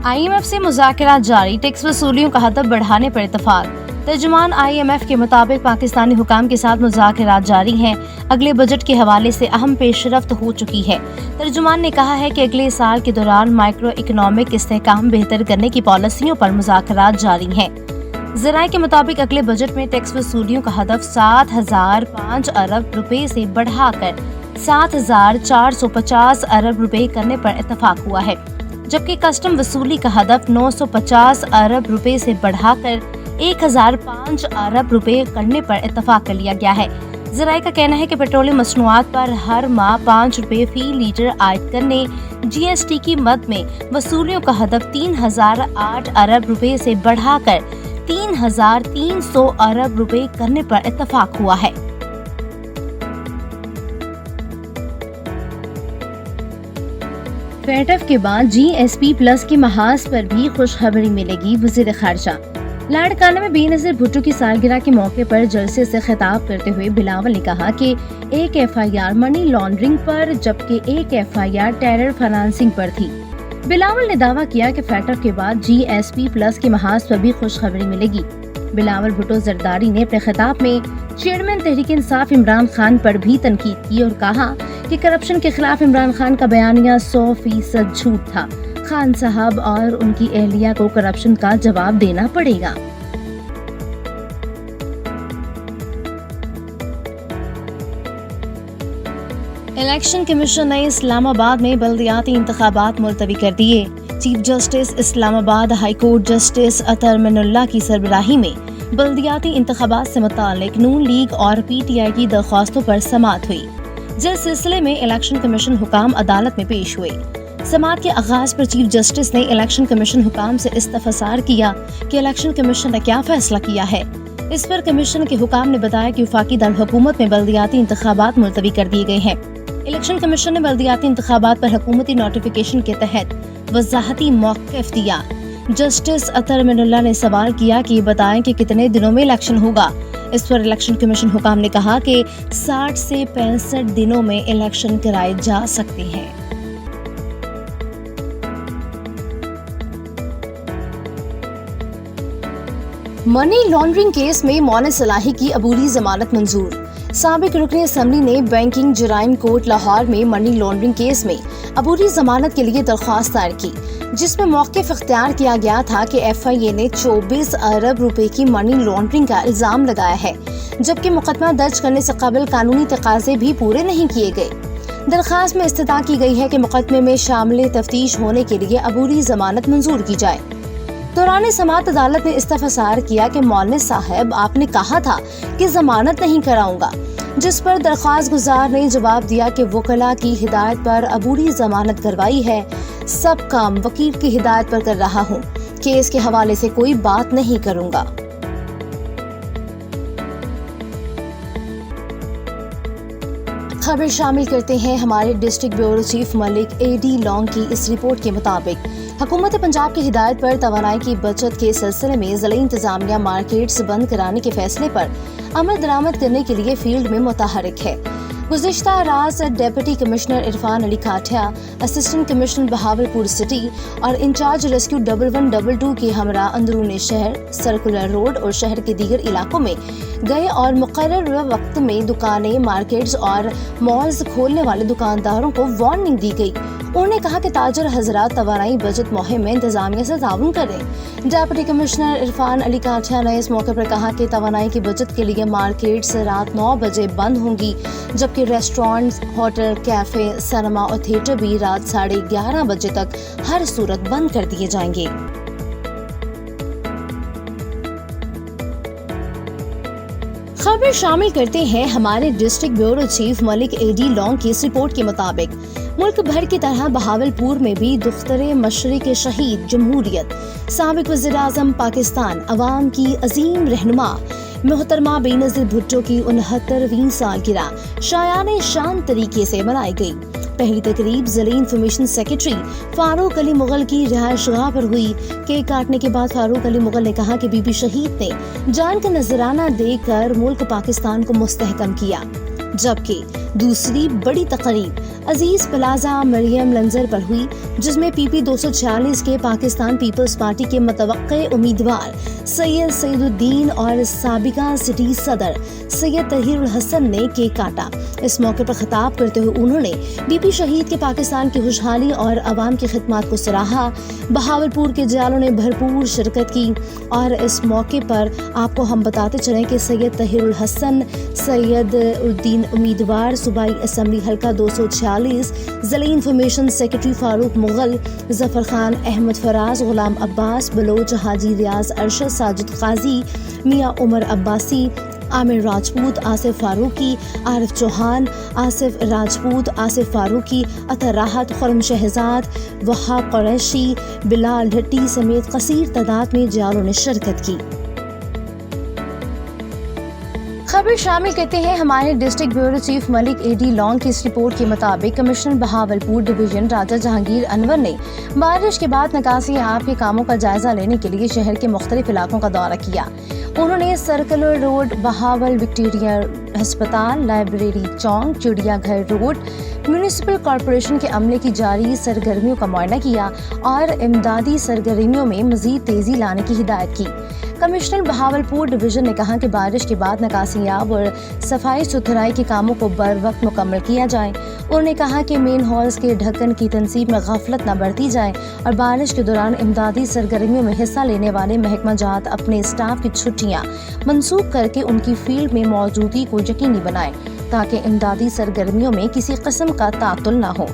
IMF से मुज़ाकरात जारी, tax वसूलियों का हदफ बढ़ाने पर इत्तफाक। तर्जुमान IMF के मुताबिक पाकिस्तानी हुकाम के साथ मुज़ाकरात जारी हैं। अगले बजट के हवाले से अहम पेशरफ्त हो चुकी है। तर्जुमान ने कहा है कि अगले साल के दौरान माइक्रो इकनॉमिक इस्तेहकाम बेहतर करने की पॉलिसियों पर मुज़ाकरात जारी हैं। ज़राए के मुताबिक अगले बजट में टैक्स वसूलियों का हदफ 7,005 अरब रुपए से बढ़ाकर 7,450 अरब रुपए करने पर इत्तफाक हुआ है, जबकि कस्टम वसूली का हदफ 950 अरब रुपए से बढ़ाकर 1,005 अरब रुपए करने पर इत्तफाक कर लिया गया है। ज़राए का कहना है कि पेट्रोलियम मसनूआत पर हर माह 5 रुपए फी लीटर आयद करने, GST की मद में वसूलियों का हदफ 3,008 अरब रुपए से बढ़ाकर 3,300 अरब रुपए करने पर इत्तफाक हुआ है। फैटफ के बाद GSP+ के महाज पर भी खुशखबरी मिलेगी। वज़ीर ख़ारजा लाड़काना में बेनज़ीर भुट्टो की सालगिरह के मौके पर जलसे से खिताब करते हुए बिलावल ने कहा कि एक FIR मनी लॉन्ड्रिंग पर जबकि एक FIR टेरर फाइनेंसिंग पर थी। बिलावल ने दावा किया कि फैटफ के बाद GSP+ के महाज पर भी खुशखबरी मिलेगी। बिलावल भुट्टो जरदारी ने अपने खिताब में चेयरमैन तहरीक इंसाफ इमरान खान पर भी तनकीद की और कहा कि करप्शन के खिलाफ इमरान खान का बयानिया 100% झूठ था। खान साहब और उनकी अहलिया को करप्शन का जवाब देना पड़ेगा। इलेक्शन कमीशन ने इस्लामाबाद में बल्दियाती इंतखाबात मुलतवी कर दिए। Chief justice Islamabad high court justice Athar Minallah की सरबराही में बल्दियाती इंतखाबात से मुताल्लिक नून लीग और PTI की दरख्वास्तों पर समाअत हुई, जिस सिलसिले में इलेक्शन कमीशन हुकाम अदालत में पेश हुए। समाअत के आगाज पर चीफ जस्टिस ने इलेक्शन कमीशन हुकाम से इस्तफसार किया कि इलेक्शन कमीशन ने क्या फैसला किया है। इस पर कमीशन के हुकाम ने बताया कि वफाकी दारुल-हुकूमत में बल्दियाती इंतखाबात मुलतवी कर दिए गए हैं। इलेक्शन कमीशन ने बल्दियाती इंतखाबात पर हुकूमती नोटिफिकेशन के तहत वजाहती मौक़िफ़ दिया। जस्टिस अतर मिनुल्लाह ने सवाल किया कि बताएं कि कितने दिनों में इलेक्शन होगा। इस पर इलेक्शन कमीशन हुकाम ने कहा कि 60 से 65 दिनों में इलेक्शन कराए जा सकते हैं। मनी लॉन्ड्रिंग केस में मौन सलाही की अबूरी जमानत मंजूर। साबिक रुकन असम्बली ने बैंकिंग जराइम कोर्ट लाहौर में मनी लॉन्ड्रिंग केस में अबूरी जमानत के लिए दरख्वास्त दायर की, जिसमें मौक़िफ़ इख्तियार किया गया था कि FIA ने 24 अरब रुपए की मनी लॉन्ड्रिंग का इल्ज़ाम लगाया है, जबकि मुकदमा दर्ज करने से कबल कानूनी तकाज़े भी पूरे नहीं किए गए। दरख्वास्त में इस्तदा की गई है कि मुकदमे में शामिल तफ्तीश होने के लिए अबूरी जमानत मंजूर की जाए। दौरान समाअत अदालत ने इस्तफसार किया कि मौलवी साहब, आपने कहा था कि जमानत नहीं कराऊंगा, जिस पर दरख्वास्त गुजार ने जवाब दिया कि वकला की हिदायत पर अबूरी जमानत करवाई है। सब काम वकील की हिदायत पर कर रहा हूँ, केस के हवाले से कोई बात नहीं करूंगा। खबर शामिल करते हैं हमारे district bureau chief Malik AD long की इस रिपोर्ट के मुताबिक हुकूमत पंजाब की हिदायत पर तवानाई की बचत के सिलसिले में ज़िला इंतजामिया मार्केट्स बंद कराने के फैसले पर अमल दरामद करने के लिए फील्ड में मुतहरिक है। गुज़िश्ता रात डिप्टी कमिश्नर इरफान अली काठिया, असिस्टेंट कमिश्नर बहावलपुर सिटी और इंचार्ज रेस्क्यू 1122 के हमरा अंदरूनी शहर, सर्कुलर रोड और शहर के दीगर इलाकों में गए और मुकर्रर वक्त में दुकानें, मार्केट्स और मॉल्स खोलने वाले दुकानदारों को वार्निंग दी गई। उन्होंने कहा कि ताजर हजरात तवानाई बचत मुहिम में इंतजामिया से ताउन करें। डिप्टी कमिश्नर इरफान अली काठिया ने इस मौके पर कहा कि तवानाई की बचत के लिए मार्केट्स रात 9 बजे बंद होंगी, जबकि रेस्टोरेंट्स, होटल, कैफे, सिनेमा और थिएटर भी रात 11:30 बजे तक हर सूरत बंद कर दिए जाएंगे। खबर शामिल करते हैं हमारे district bureau chief Malik AD long की इस रिपोर्ट के मुताबिक मुल्क भर की तरह बहावलपुर में भी दुख्तरे मशरिक शहीद जमहूरियत साबिक वज़ीर आज़म पाकिस्तान अवाम की अजीम रहनुमा मोहतरमा बेनज़ीर भुट्टो की 69वीं सालगिरह शायाने शान तरीके से मनाई गई। पहली तकरीब ज़िला इंफॉर्मेशन सेक्रेटरी फारूक अली मुगल की रिहायशगाह पर हुई। केक काटने के बाद फारूक अली मुगल ने कहा कि बीबी शहीद ने जान का नजराना देकर मुल्क पाकिस्तान को मुस्तहकम किया। جبکہ دوسری بڑی تقریب عزیز پلازا مریم لنزر پر ہوئی، جس میں پی پی 246 کے پاکستان پیپلز پارٹی کے متوقع امیدوار سید الدین اور سابقہ سٹی صدر سید طاہر الحسن نے کیک کاٹا۔ اس موقع پر خطاب کرتے ہوئے انہوں نے بی پی شہید کے پاکستان کی خوشحالی اور عوام کی خدمات کو سراہا۔ بہاولپور کے جالوں نے بھرپور شرکت کی اور اس موقع پر آپ کو ہم بتاتے چلیں کہ سید طاہر الحسن سید الدین امیدوار صوبائی اسمبلی حلقہ 246 ضلعی انفارمیشن سیکرٹری فاروق مغل، ظفر خان، احمد فراز، غلام عباس بلوچ، حاجی ریاض ارشد، ساجد قاضی، میاں عمر عباسی، عامر راجپوت، آصف فاروقی، عارف چوہان، آصف راجپوت، آصف فاروقی، اطہر راحت، خرم شہزاد، وہاب قریشی، بلال بھٹی سمیت کثیر تعداد میں جالوں نے شرکت کی۔ خبر شامل کرتے ہیں ہمارے ڈسٹرکٹ بیورو چیف ملک اے ڈی لانگ کی اس رپورٹ کے مطابق کمشنر بہاولپور ڈویژن راجہ جہانگیر انور نے بارش کے بعد نکاسی آب کے کاموں کا جائزہ لینے کے لیے شہر کے مختلف علاقوں کا دورہ کیا۔ انہوں نے سرکلر روڈ، بہاول وکٹوریہ ہسپتال، لائبریری چوک، چڑیا گھر روڈ، میونسپل کارپوریشن کے عملے کی جاری سرگرمیوں کا معائنہ کیا اور امدادی سرگرمیوں میں مزید تیزی لانے کی ہدایت کی۔ کمشنر بہاولپور ڈویژن نے کہا کہ بارش کے بعد نکاسی آب اور صفائی ستھرائی کے کاموں کو بر وقت مکمل کیا جائے۔ انہوں نے کہا کہ مین ہالز کے ڈھکن کی تنصیب میں غفلت نہ برتی جائے اور بارش کے دوران امدادی سرگرمیوں میں حصہ لینے والے محکمہ جات اپنے اسٹاف کی چھٹیاں منسوخ کر کے ان کی فیلڈ میں موجودگی کو یقینی بنائیں تاکہ امدادی سرگرمیوں میں کسی قسم کا تعطل نہ ہو۔